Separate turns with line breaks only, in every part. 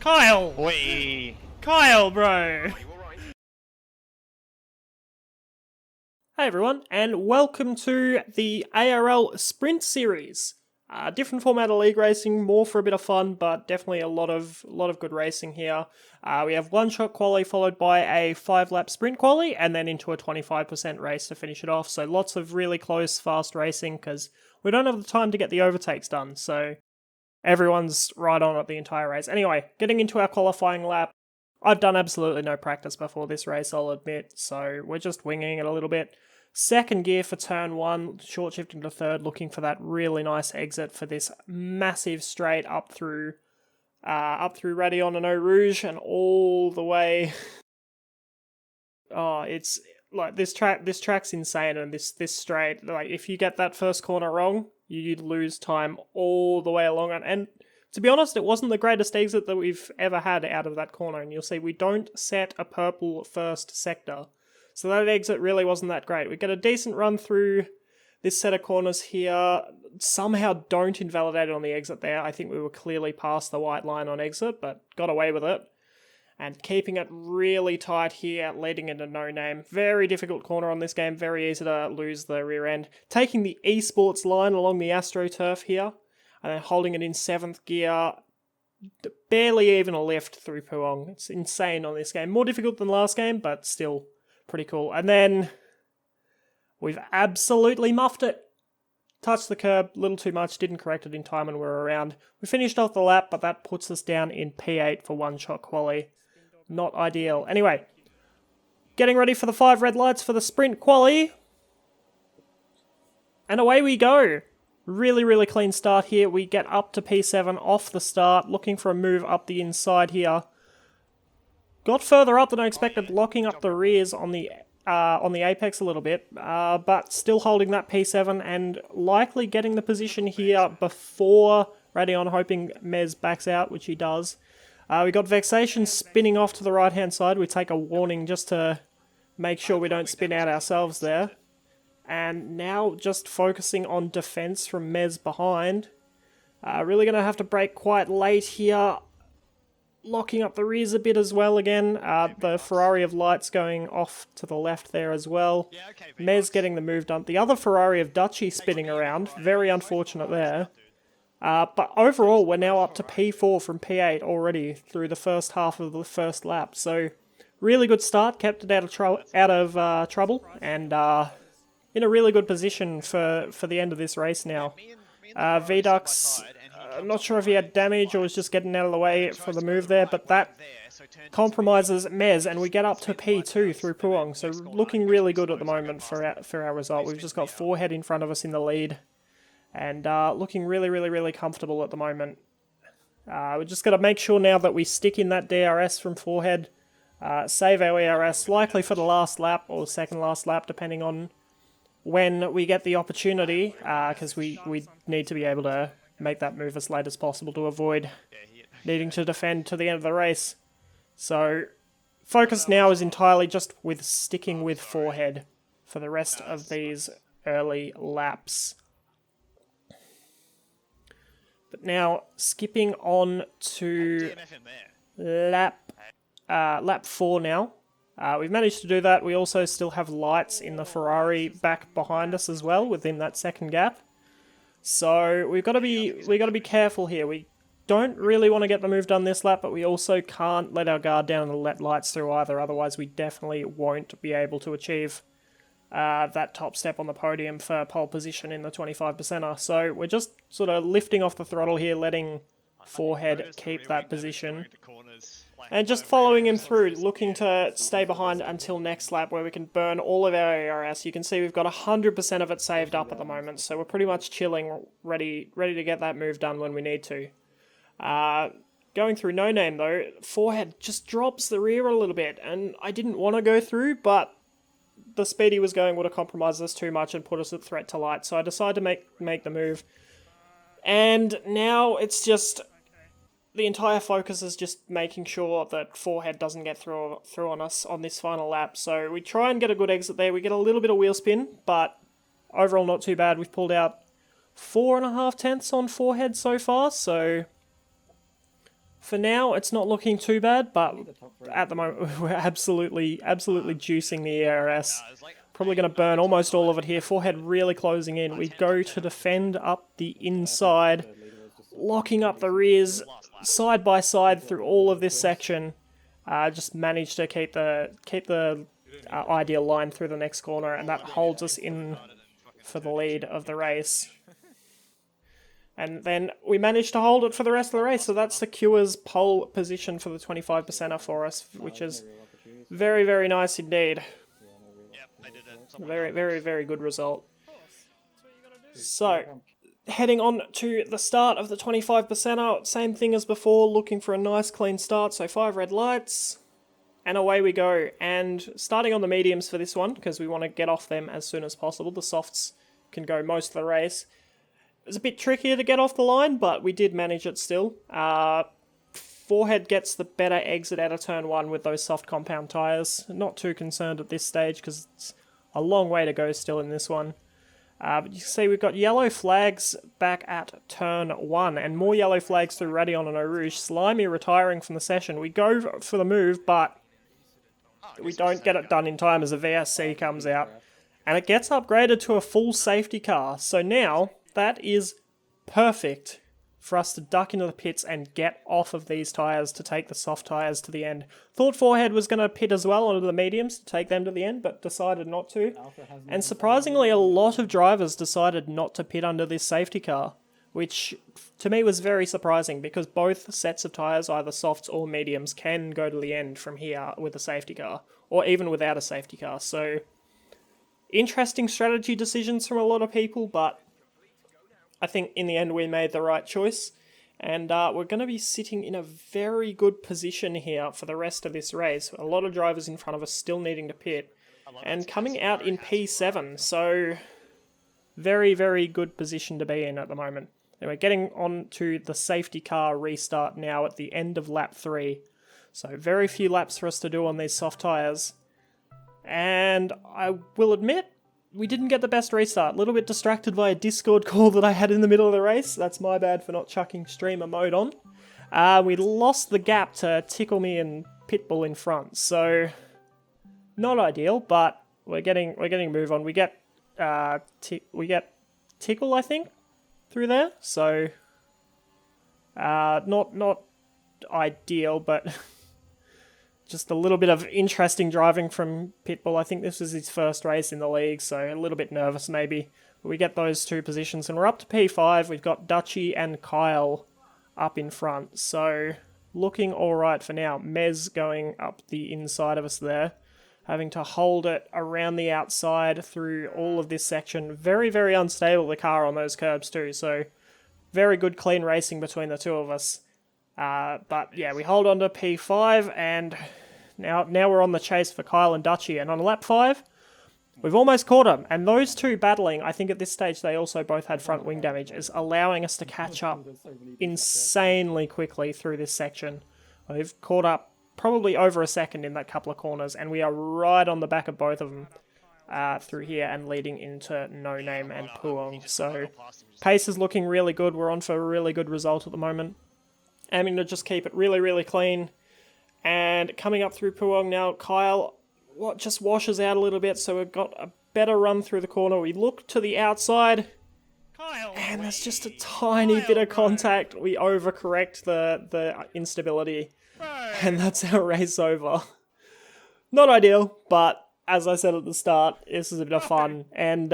Kyle!
Wait.
Kyle, bro! Hey everyone, and welcome to the ARL Sprint Series. Different format of league racing, more for a bit of fun, but definitely a lot of good racing here. We have one-shot quali followed by a 5-lap sprint quali, and then into a 25% race to finish it off. So lots of really close, fast racing, because we don't have the time to get the overtakes done, so everyone's right on at the entire race. Anyway, getting into our qualifying lap. I've done absolutely no practice before this race, I'll admit, so we're just winging it a little bit. Second gear for turn 1, short shifting to third, looking for that really nice exit for this massive straight up through Raidillon and Eau Rouge and all the way. Oh, it's like this track's insane, and this straight, like if you get that first corner wrong, you lose time all the way along it. And to be honest, it wasn't the greatest exit that we've ever had out of that corner, and you'll see we don't set a purple first sector. So that exit really wasn't that great. We get a decent run through this set of corners here. Somehow don't invalidate it on the exit there. I think we were clearly past the white line on exit, but got away with it. And keeping it really tight here, leading into No Name. Very difficult corner on this game, very easy to lose the rear end. Taking the esports line along the AstroTurf here, and then holding it in 7th gear. Barely even a lift through Puong. It's insane on this game. More difficult than last game, but still pretty cool. And then we've absolutely muffed it. Touched the curb a little too much, didn't correct it in time and we're around. We finished off the lap, but that puts us down in P8 for one-shot quali. Not ideal. Anyway, getting ready for the 5 red lights for the sprint quali. And away we go. Really, really clean start here. We get up to P7 off the start, looking for a move up the inside here. Got further up than I expected, locking up the rears on the apex a little bit, but still holding that P7 and likely getting the position here before Raidillon, hoping Mez backs out, which he does. We got Vexation spinning off to the right-hand side. We take a warning just to make sure we don't spin out ourselves there. And now just focusing on defense from Mez behind. Really going to have to brake quite late here. Locking up the rears a bit as well again. The Ferrari of Lights going off to the left there as well. Mez getting the move done. The other Ferrari of Duchy spinning around. Very unfortunate there. But overall, we're now up to P4 from P8 already through the first half of the first lap. So, really good start. Kept it out of trouble. And in a really good position for the end of this race now. Vidux, I'm not sure if he had damage or was just getting out of the way for the move there, but that compromises Mez, and we get up to P2 through Puong, so looking really good at the moment for our result. We've just got Forehead in front of us in the lead, and looking really, really, really comfortable at the moment. We're just got to make sure now that we stick in that DRS from Forehead, save our ERS, likely for the last lap, or second last lap, depending on when we get the opportunity, because we need to be able to make that move as late as possible to avoid needing to defend to the end of the race. So, focus now is entirely just with sticking with Forehead for the rest of these early laps. But now, skipping on to lap 4 now. We've managed to do that. We also still have lights in the Ferrari back behind us as well within that second gap. So we've got to be careful here. We don't really want to get the move done this lap, but we also can't let our guard down and let lights through either. Otherwise, we definitely won't be able to achieve that top step on the podium for pole position in the 25%er. So we're just sort of lifting off the throttle here, letting Forehead keep that position. And just following him through, looking to stay behind until next lap where we can burn all of our ARS. You can see we've got 100% of it saved up at the moment, so we're pretty much chilling, ready to get that move done when we need to. Going through No Name though, Forehead just drops the rear a little bit, and I didn't want to go through, but the speed he was going would have compromised us too much and put us at threat to light, so I decided to make the move. And now it's just the entire focus is just making sure that Forehead doesn't get through on us on this final lap. So we try and get a good exit there. We get a little bit of wheel spin, but overall not too bad. We've pulled out 4.5 tenths on Forehead so far, so For now, it's not looking too bad, but at the moment, we're absolutely juicing the ERS. Probably going to burn almost all of it here. Forehead really closing in. We go to defend up the inside, locking up the rears side by side through all of this section. Just managed to keep the ideal line through the next corner, and that holds us in for the lead of the race. And then we managed to hold it for the rest of the race, so that secures pole position for the 25%er for us, which is very, very nice indeed. Very, very, very good result. So, heading on to the start of the 25%er, same thing as before, looking for a nice clean start, so 5 red lights, and away we go. And starting on the mediums for this one, because we want to get off them as soon as possible. The softs can go most of the race. It's a bit trickier to get off the line, but we did manage it still. Forehead gets the better exit out of turn 1 with those soft compound tyres. Not too concerned at this stage because it's a long way to go still in this one. But you can see we've got yellow flags back at turn 1 and more yellow flags through Radion and Eau Rouge. Slimy retiring from the session. We go for the move, but we don't get it done in time as a VSC comes out. And it gets upgraded to a full safety car. So now that is perfect for us to duck into the pits and get off of these tyres to take the soft tyres to the end. Thought Forehead was going to pit as well onto the mediums to take them to the end, but decided not to. And surprisingly, a lot of drivers decided not to pit under this safety car, which to me was very surprising because both sets of tyres, either softs or mediums, can go to the end from here with a safety car, or even without a safety car. So, interesting strategy decisions from a lot of people, but I think in the end we made the right choice, and we're going to be sitting in a very good position here for the rest of this race. A lot of drivers in front of us still needing to pit, and coming out in P7, so very, very good position to be in at the moment. Anyway, getting on to the safety car restart now at the end of lap 3, so very few laps for us to do on these soft tyres, and I will admit, we didn't get the best restart. A little bit distracted by a Discord call that I had in the middle of the race. That's my bad for not chucking streamer mode on. We lost the gap to Tickle Me and Pitbull in front, so not ideal. But we're getting a move on. We get Tickle, I think, through there. So not ideal, but just a little bit of interesting driving from Pitbull. I think this was his first race in the league, so a little bit nervous maybe. But we get those two positions, and we're up to P5. We've got Dutchy and Kyle up in front, so looking alright for now. Mez going up the inside of us there, having to hold it around the outside through all of this section. Very, very unstable, the car on those curbs too, so very good clean racing between the two of us. But yeah, we hold on to P5, and now we're on the chase for Kyle and Dutchy. And on lap 5, we've almost caught them. And those two battling, I think at this stage they also both had front wing damage, is allowing us to catch up insanely quickly through this section. We've caught up probably over a second in that couple of corners, and we are right on the back of both of them through here and leading into No Name and Puong. So pace is looking really good. We're on for a really good result at the moment. Aiming to just keep it really, really clean. And coming up through Puong now, Kyle just washes out a little bit, so we've got a better run through the corner. We look to the outside, and there's just a tiny bit of contact. We overcorrect the instability, and that's our race over. Not ideal, but as I said at the start, this is a bit of fun. And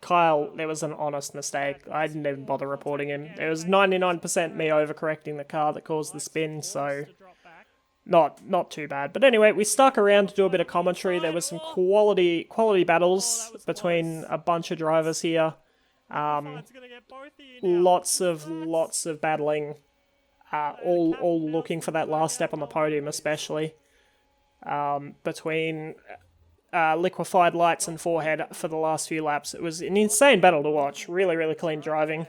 Kyle, there was an honest mistake. I didn't even bother reporting him. It was 99% me overcorrecting the car that caused the spin, so not too bad. But anyway, we stuck around to do a bit of commentary. There was some quality battles between a bunch of drivers here. Lots of battling, all looking for that last step on the podium, especially between Liquefied Lights and Forehead for the last few laps. It was an insane battle to watch. Really, really clean driving.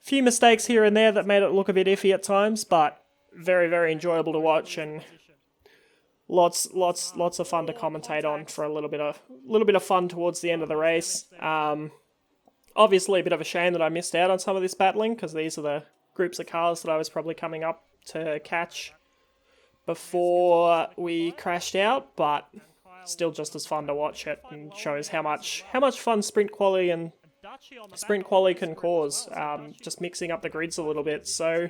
Few mistakes here and there that made it look a bit iffy at times, but very, very enjoyable to watch, and lots of fun to commentate on for a little bit of fun towards the end of the race. Obviously, a bit of a shame that I missed out on some of this battling, because these are the groups of cars that I was probably coming up to catch before we crashed out, but still just as fun to watch it, and shows how much fun sprint quali can cause, just mixing up the grids a little bit. So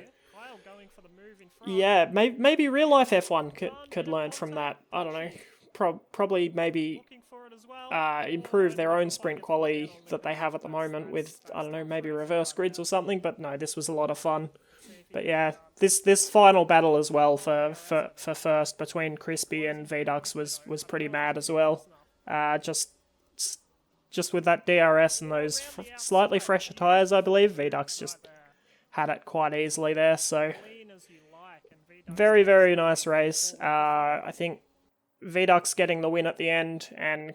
yeah, maybe real life F1 could learn from that. I don't know, probably maybe improve their own sprint quali that they have at the moment with, I don't know, maybe reverse grids or something. But no, this was a lot of fun. But yeah, this final battle as well for first between Crispy and Vedux was pretty mad as well. Just with that DRS and those slightly fresher tyres, I believe, Vedux just had it quite easily there. So very, very nice race. I think Vedux getting the win at the end, and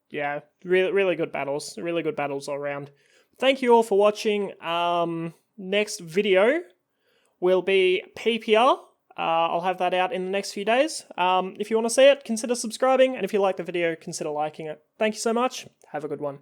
yeah, really good battles. Really good battles all around. Thank you all for watching. Next video will be PPR. I'll have that out in the next few days. If you want to see it, consider subscribing, and if you like the video, consider liking it. Thank you so much. Have a good one.